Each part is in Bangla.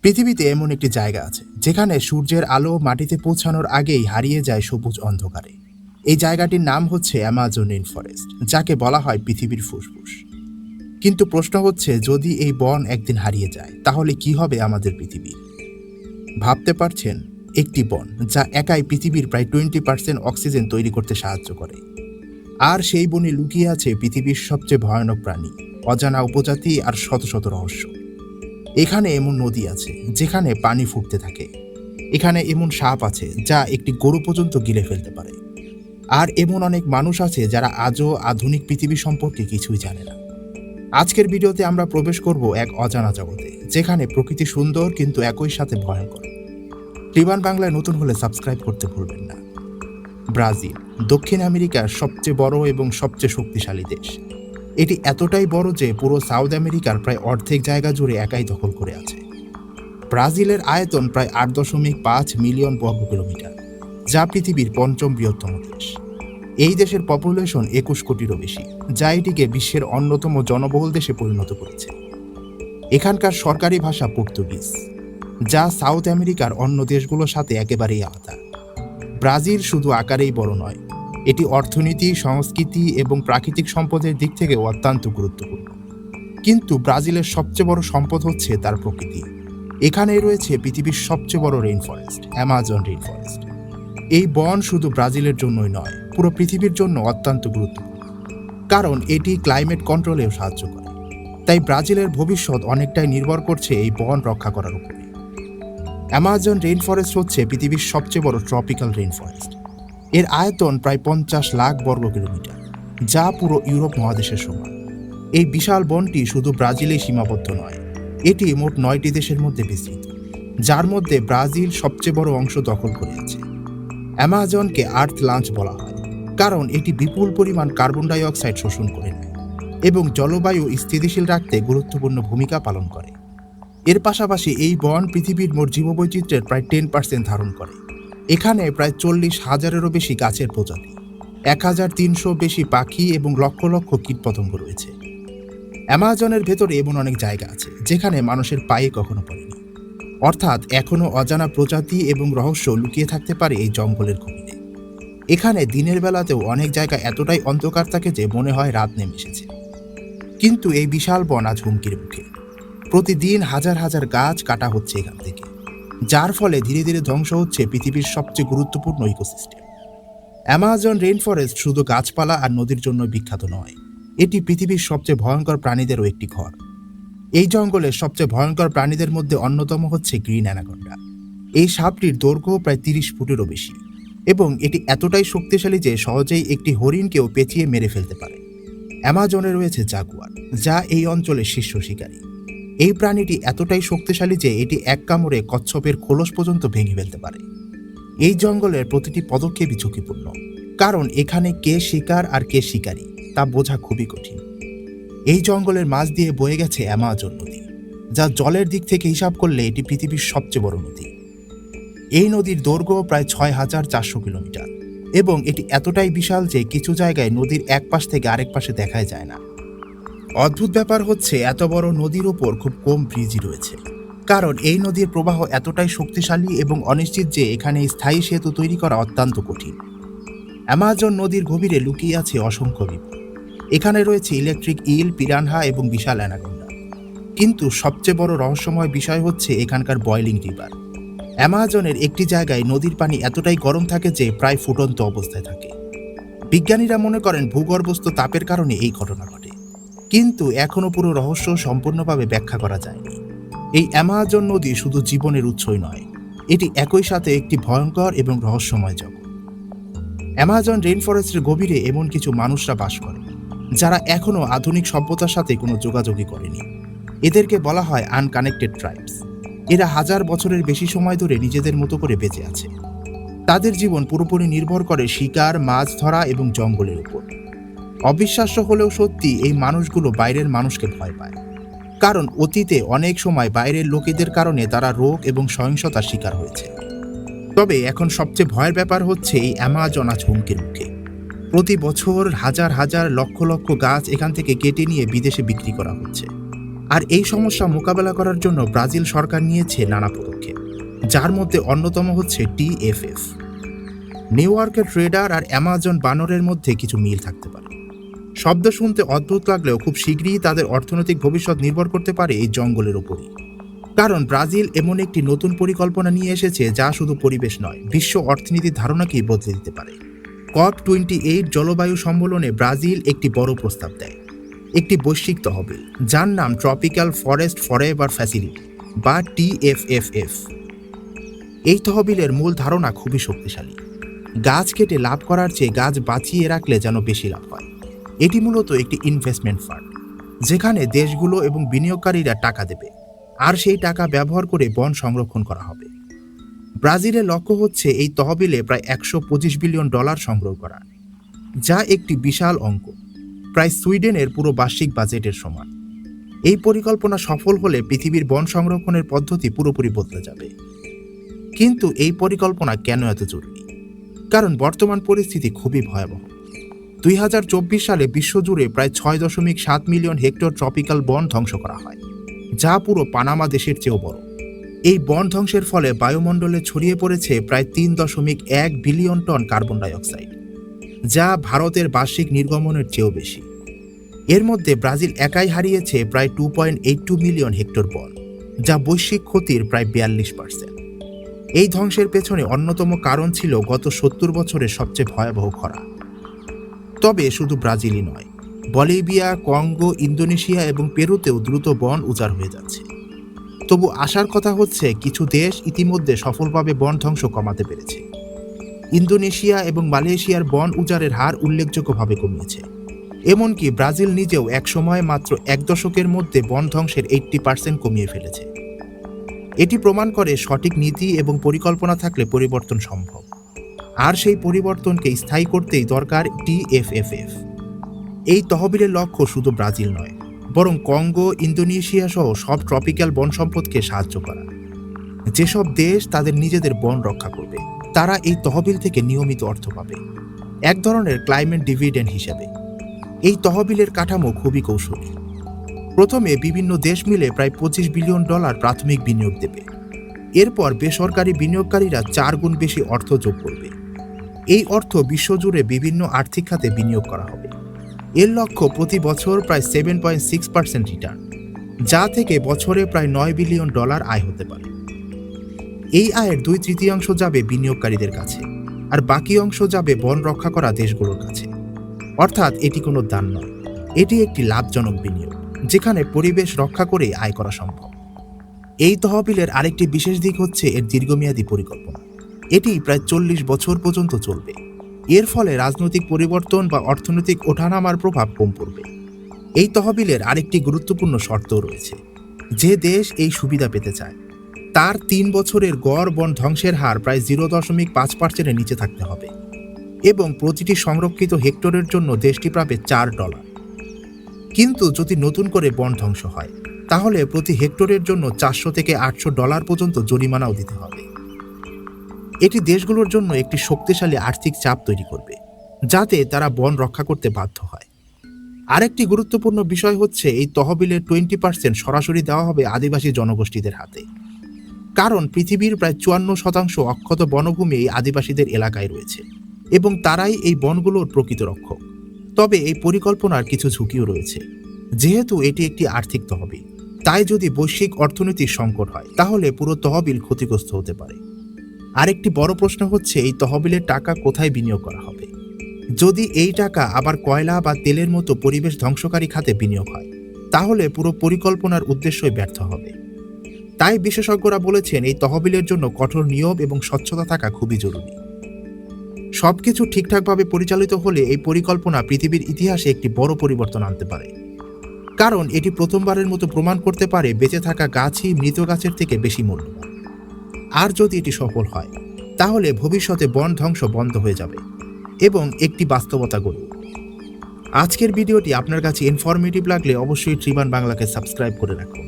পৃথিবীতে এমন একটি জায়গা আছে যেখানে সূর্যের আলো মাটিতে পৌঁছানোর আগেই হারিয়ে যায় সবুজ অন্ধকারে। এই জায়গাটির নাম হচ্ছে অ্যামাজন রেইন ফরেস্ট, যাকে বলা হয় পৃথিবীর ফুসফুস। কিন্তু প্রশ্ন হচ্ছে, যদি এই বন একদিন হারিয়ে যায় তাহলে কি হবে আমাদের পৃথিবী? ভাবতে পারছেন, একটি বন যা একাই পৃথিবীর প্রায় 20% অক্সিজেন তৈরি করতে সাহায্য করে। আর সেই বনে লুকিয়ে আছে পৃথিবীর সবচেয়ে ভয়ানক প্রাণী, অজানা উপজাতি আর শত শত রহস্য। এখানে এমন নদী আছে যেখানে পানি ফুটতে থাকে। এখানে এমন সাপ আছে যা একটি গরু পর্যন্ত গিলে ফেলতে পারে। আর এমন অনেক মানুষ আছে যারা আজও আধুনিক পৃথিবী সম্পর্কে কিছুই জানে না। আজকের ভিডিওতে আমরা প্রবেশ করব এক অজানা জগতে, যেখানে প্রকৃতি সুন্দর কিন্তু একই সাথে ভয়ঙ্কর। টিবান বাংলায় নতুন হলে সাবস্ক্রাইব করতে ভুলবেন না। ব্রাজিল দক্ষিণ আমেরিকার সবচেয়ে বড় এবং সবচেয়ে শক্তিশালী দেশ। এটি এতটাই বড় যে পুরো সাউথ আমেরিকার প্রায় অর্ধেক জায়গা জুড়ে একাই দখল করে আছে। ব্রাজিলের আয়তন প্রায় 8.5 মিলিয়ন বর্গ কিলোমিটার, যা পৃথিবীর পঞ্চম বৃহত্তম দেশ। এই দেশের পপুলেশন 21 কোটিরও বেশি, যা এটিকে বিশ্বের অন্যতম জনবহুল দেশে পরিণত করেছে। এখানকার সরকারি ভাষা পর্তুগিজ, যা সাউথ আমেরিকার অন্য দেশগুলোর সাথে একেবারেই আলাদা। ব্রাজিল শুধু আকারেই বড় নয়, এটি অর্থনীতি, সংস্কৃতি এবং প্রাকৃতিক সম্পদের দিক থেকেও অত্যন্ত গুরুত্বপূর্ণ। কিন্তু ব্রাজিলের সবচেয়ে বড় সম্পদ হচ্ছে তার প্রকৃতি। এখানেই রয়েছে পৃথিবীর সবচেয়ে বড় rain forest, Amazon rain forest. এই বন শুধু ব্রাজিলের জন্যই নয়, পুরো পৃথিবীর জন্য অত্যন্ত গুরুত্বপূর্ণ, কারণ এটি ক্লাইমেট কন্ট্রোলেও সাহায্য করে। তাই ব্রাজিলের ভবিষ্যৎ অনেকটাই নির্ভর করছে এই বন রক্ষা করার উপরে। অ্যামাজন রেইন ফরেস্ট হচ্ছে পৃথিবীর সবচেয়ে বড় ট্রপিক্যাল রেইন ফরেস্ট। এর আয়তন প্রায় 50 লাখ বর্গ কিলোমিটার, যা পুরো ইউরোপ মহাদেশের সমান। এই বিশাল বনটি শুধু ব্রাজিলেই সীমাবদ্ধ নয়, এটি মোট 9টি দেশের মধ্যে বিস্তৃত, যার মধ্যে ব্রাজিল সবচেয়ে বড় অংশ দখল করে আছে। অ্যামাজনকে আর্থ লাঞ্চ বলা হয়, কারণ এটি বিপুল পরিমাণ কার্বন ডাই অক্সাইড শোষণ করে নেয় এবং জলবায়ু স্থিতিশীল রাখতে গুরুত্বপূর্ণ ভূমিকা পালন করে। এর পাশাপাশি এই বন পৃথিবীর মোট জীববৈচিত্র্যের প্রায় 10% ধারণ করে। এখানে প্রায় 40,000-এরও বেশি গাছের প্রজাতি, 1,300 বেশি পাখি এবং লক্ষ লক্ষ কীটপতঙ্গ রয়েছে। অ্যামাজনের ভেতরে এমন অনেক জায়গা আছে যেখানে মানুষের পায়ে কখনো পড়েনি, অর্থাৎ এখনও অজানা প্রজাতি এবং রহস্য লুকিয়ে থাকতে পারে এই জঙ্গলের গভীরে। এখানে দিনের বেলাতেও অনেক জায়গা এতটাই অন্ধকার থাকে যে মনে হয় রাত নেমে এসেছে। কিন্তু এই বিশাল বন আজ হুমকির মুখে। প্রতিদিন হাজার হাজার গাছ কাটা হচ্ছে এখান থেকে, যার ফলে ধীরে ধীরে ধ্বংস হচ্ছে পৃথিবীর সবচেয়ে গুরুত্বপূর্ণ ইকোসিস্টেম। অ্যামাজন রেইন ফরেস্ট শুধু গাছপালা আর নদীর জন্য বিখ্যাত নয়, এটি পৃথিবীর সবচেয়ে ভয়ঙ্কর প্রাণীদেরও একটি ঘর। এই জঙ্গলের সবচেয়ে ভয়ঙ্কর প্রাণীদের মধ্যে অন্যতম হচ্ছে গ্রিন অ্যানাকোন্ডা। এই সাপটির দৈর্ঘ্য প্রায় 30 ফুটেরও বেশি এবং এটি এতটাই শক্তিশালী যে সহজেই একটি হরিণকেও পেঁচিয়ে মেরে ফেলতে পারে। অ্যামাজনে রয়েছে জাগুয়ার, যা এই অঞ্চলের শীর্ষ শিকারী। এই প্রাণীটি এতটাই শক্তিশালী যে এটি এক কামড়ে কচ্ছপের খোলস পর্যন্ত ভেঙে ফেলতে পারে। এই জঙ্গলের প্রতিটি পদক্ষেপই ঝুঁকিপূর্ণ, কারণ এখানে কে শিকার আর কে শিকারী তা বোঝা খুবই কঠিন। এই জঙ্গলের মাঝ দিয়ে বয়ে গেছে অ্যামাজন নদী, যা জলের দিক থেকে হিসাব করলে এটি পৃথিবীর সবচেয়ে বড় নদী। এই নদীর দৈর্ঘ্য প্রায় 6,400 কিলোমিটার এবং এটি এতটাই বিশাল যে কিছু জায়গায় নদীর এক পাশ থেকে আরেক পাশে দেখাই যায় না। অদ্ভুত ব্যাপার হচ্ছে, এত বড় নদীর ওপর খুব কম ব্রিজই রয়েছে, কারণ এই নদীর প্রবাহ এতটাই শক্তিশালী এবং অনিশ্চিত যে এখানে স্থায়ী সেতু তৈরি করা অত্যন্ত কঠিন। অ্যামাজন নদীর গভীরে লুকিয়ে আছে অসংখ্য বিপদ। এখানে রয়েছে ইলেকট্রিক ইল, পিরানহা এবং বিশাল অ্যানাকোন্ডা। কিন্তু সবচেয়ে বড় রহস্যময় বিষয় হচ্ছে এখানকার বয়লিং রিভার। অ্যামাজনের একটি জায়গায় নদীর পানি এতটাই গরম থাকে যে প্রায় ফুটন্ত অবস্থায় থাকে। বিজ্ঞানীরা মনে করেন ভূগর্ভস্থ তাপের কারণে এই ঘটনা ঘটে, কিন্তু এখনও পুরো রহস্য সম্পূর্ণভাবে ব্যাখ্যা করা যায়নি। এই অ্যামাজন নদী শুধু জীবনের উৎসই নয়, এটি একই সাথে একটি ভয়ঙ্কর এবং রহস্যময় জগৎ। অ্যামাজন রেইন ফরেস্টের গভীরে এমন কিছু মানুষরা বাস করে যারা এখনও আধুনিক সভ্যতার সাথে কোনো যোগাযোগই করেনি। এদেরকে বলা হয় আনকানেক্টেড ট্রাইবস। এরা হাজার বছরের বেশি সময় ধরে নিজেদের মতো করে বেঁচে আছে। তাদের জীবন পুরোপুরি নির্ভর করে শিকার, মাছ ধরা এবং জঙ্গলের উপর। অবিশ্বাস্য হলেও সত্যি, এই মানুষগুলো বাইরের মানুষকে ভয় পায়, কারণ অতীতে অনেক সময় বাইরের লোকেদের কারণে তারা রোগ এবং সহিংসতার শিকার হয়েছে। তবে এখন সবচেয়ে ভয়ের ব্যাপার হচ্ছে এই অ্যামাজন আজ হুমকির মুখে। প্রতি বছর হাজার হাজার লক্ষ লক্ষ গাছ এখান থেকে কেটে নিয়ে বিদেশে বিক্রি করা হচ্ছে। আর এই সমস্যা মোকাবেলা করার জন্য ব্রাজিল সরকার নিয়েছে নানা পদক্ষেপ, যার মধ্যে অন্যতম হচ্ছে TFF। নিউ ইয়র্কের ট্রেডার আর অ্যামাজন বানরের মধ্যে কিছু মিল থাকতে পারে। শব্দ শুনতে অদ্ভুত লাগলেও খুব শীঘ্রই তাদের অর্থনৈতিক ভবিষ্যৎ নির্ভর করতে পারে এই জঙ্গলের ওপরই। কারণ ব্রাজিল এমন একটি নতুন পরিকল্পনা নিয়ে এসেছে যা শুধু পরিবেশ নয়, বিশ্ব অর্থনীতির ধারণাকেই বদলে দিতে পারে। COP28 জলবায়ু সম্মেলনে ব্রাজিল একটি বড় প্রস্তাব দেয়, একটি বৈশ্বিক তহবিল যার নাম ট্রপিক্যাল ফরেস্ট ফরএভার ফ্যাসিলিটি বা TFFF। এই তহবিলের মূল ধারণা খুবই শক্তিশালী। গাছ কেটে লাভ করার চেয়ে গাছ বাঁচিয়ে রাখলে যেন বেশি লাভ হয়। এটি মূলত একটি ইনভেস্টমেন্ট ফান্ড, যেখানে দেশগুলো এবং বিনিয়োগকারীরা টাকা দেবে, আর সেই টাকা ব্যবহার করে বন সংরক্ষণ করা হবে। ব্রাজিলের লক্ষ্য হচ্ছে এই তহবিলে প্রায় $125 বিলিয়ন সংগ্রহ করা, যা একটি বিশাল অঙ্ক, প্রায় সুইডেনের পুরো বার্ষিক বাজেটের সমান। এই পরিকল্পনা সফল হলে পৃথিবীর বন সংরক্ষণের পদ্ধতি পুরোপুরি বদলে যাবে। কিন্তু এই পরিকল্পনা কেন এত জরুরি? কারণ বর্তমান পরিস্থিতি খুবই ভয়াবহ। 2024 সালে বিশ্বজুড়ে প্রায় 6.7 মিলিয়ন হেক্টর ট্রপিক্যাল বন ধ্বংস করা হয়, যা পুরো পানামা দেশের চেয়েও বড়। এই বন ধ্বংসের ফলে বায়ুমণ্ডলে ছড়িয়ে পড়েছে প্রায় 3.1 বিলিয়ন টন কার্বন ডাইঅক্সাইড, যা ভারতের বার্ষিক নির্গমনের চেয়েও বেশি। এর মধ্যে ব্রাজিল একাই হারিয়েছে প্রায় 2.82 মিলিয়ন হেক্টর বন, যা বৈশ্বিক ক্ষতির প্রায় 42%। এই ধ্বংসের পেছনে অন্যতম কারণ ছিল গত 70 বছরের সবচেয়ে ভয়াবহ খরা। তবে শুধু ব্রাজিলই নয়, বলিভিয়া, কঙ্গো, ইন্দোনেশিয়া এবং পেরুতেও দ্রুত বন উজাড় হয়ে যাচ্ছে। তবু আশার কথা হচ্ছে কিছু দেশ ইতিমধ্যে সফলভাবে বন ধ্বংস কমাতে পেরেছে। ইন্দোনেশিয়া এবং মালয়েশিয়ার বন উজাড়ের হার উল্লেখযোগ্যভাবে কমিয়েছে। এমনকি ব্রাজিল নিজেও একসময় মাত্র 1 দশকের মধ্যে বন ধ্বংসের 80% কমিয়ে ফেলেছে। এটি প্রমাণ করে সঠিক নীতি এবং পরিকল্পনা থাকলে পরিবর্তন সম্ভব, আর সেই পরিবর্তনকে স্থায়ী করতেই দরকার TFFF। এই তহবিলের লক্ষ্য শুধু ব্রাজিল নয়, বরং কঙ্গো, ইন্দোনেশিয়া সহ সব ট্রপিক্যাল বন সম্পদকে সাহায্য করা। যেসব দেশ তাদের নিজেদের বন রক্ষা করবে, তারা এই তহবিল থেকে নিয়মিত অর্থ পাবে, এক ধরনের ক্লাইমেট ডিভিডেন্ড হিসেবে। এই তহবিলের কাঠামো খুবই কৌশলী। প্রথমে বিভিন্ন দেশ মিলে প্রায় $25 বিলিয়ন প্রাথমিক বিনিয়োগ দেবে। এরপর বেসরকারি বিনিয়োগকারীরা 4 গুণ বেশি অর্থ যোগ করবে। এই অর্থ বিশ্বজুড়ে বিভিন্ন আর্থিক খাতে বিনিয়োগ করা হবে। এর লক্ষ্য প্রতি বছর প্রায় 7.6% রিটার্ন, যা থেকে বছরে প্রায় $9 বিলিয়ন আয় হতে পারে। এই আয়ের 2/3 যাবে বিনিয়োগকারীদের কাছে, আর বাকি অংশ যাবে বন রক্ষা করা দেশগুলোর কাছে। অর্থাৎ এটি কোনো দান নয়, এটি একটি লাভজনক বিনিয়োগ, যেখানে পরিবেশ রক্ষা করে আয় করা সম্ভব। এই তহবিলের আরেকটি বিশেষ দিক হচ্ছে এর দীর্ঘমেয়াদী পরিকল্পনা। এটি প্রায় 40 বছর পর্যন্ত চলবে। এর ফলে রাজনৈতিক পরিবর্তন বা অর্থনৈতিক ওঠানামার প্রভাব কম পড়বে। এই তহবিলের আরেকটি গুরুত্বপূর্ণ শর্তও রয়েছে। যে দেশ এই সুবিধা পেতে চায়, তার 3 বছরের গড় বন ধ্বংসের হার প্রায় 0.5%-এর নিচে থাকতে হবে, এবং প্রতিটি সংরক্ষিত হেক্টরের জন্য দেশটি পাবে $4। কিন্তু যদি নতুন করে বন ধ্বংস হয়, তাহলে প্রতি হেক্টরের জন্য $400 থেকে $800 পর্যন্ত জরিমানাও দিতে হবে। এটি দেশগুলোর জন্য একটি শক্তিশালী আর্থিক চাপ তৈরি করবে, যাতে তারা বন রক্ষা করতে বাধ্য হয়। আরেকটি গুরুত্বপূর্ণ বিষয় হচ্ছে এই তহবিলের 20% সরাসরি দেওয়া হবে আদিবাসী জনগোষ্ঠীদের হাতে। কারণ পৃথিবীর প্রায় 54% অক্ষত বনভূমি এই আদিবাসীদের এলাকায় রয়েছে, এবং তারাই এই বনগুলোর প্রকৃত রক্ষক। তবে এই পরিকল্পনার কিছু ঝুঁকিও রয়েছে। যেহেতু এটি একটি আর্থিক তহবিল, তাই যদি বৈশ্বিক অর্থনৈতিক সংকট হয়, তাহলে পুরো তহবিল ক্ষতিগ্রস্ত হতে পারে। আরেকটি বড় প্রশ্ন হচ্ছে এই তহবিলের টাকা কোথায় বিনিয়োগ করা হবে। যদি এই টাকা আবার কয়লা বা তেলের মতো পরিবেশ ধ্বংসকারী খাতে বিনিয়োগ হয়, তাহলে পুরো পরিকল্পনার উদ্দেশ্যই ব্যর্থ হবে। তাই বিশেষজ্ঞরা বলেছেন এই তহবিলের জন্য কঠোর নিয়ম এবং স্বচ্ছতা থাকা খুবই জরুরি। সবকিছু ঠিকঠাকভাবে পরিচালিত হলে এই পরিকল্পনা পৃথিবীর ইতিহাসে একটি বড় পরিবর্তন আনতে পারে। কারণ এটি প্রথমবারের মতো প্রমাণ করতে পারে বেঁচে থাকা গাছই মৃত গাছের থেকে বেশি মূল্যবান। আর যদি এটি সফল হয়, তাহলে ভবিষ্যতে বন ধ্বংস বন্ধ হয়ে যাবে এবং একটি বাস্তবতা গড়ে উঠবে। আজকের ভিডিওটি আপনার কাছে ইনফরমেটিভ লাগলে অবশ্যই ট্রিবান বাংলাকে সাবস্ক্রাইব করে রাখুন।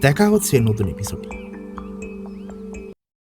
দেখা হচ্ছে নতুন এপিসোডে।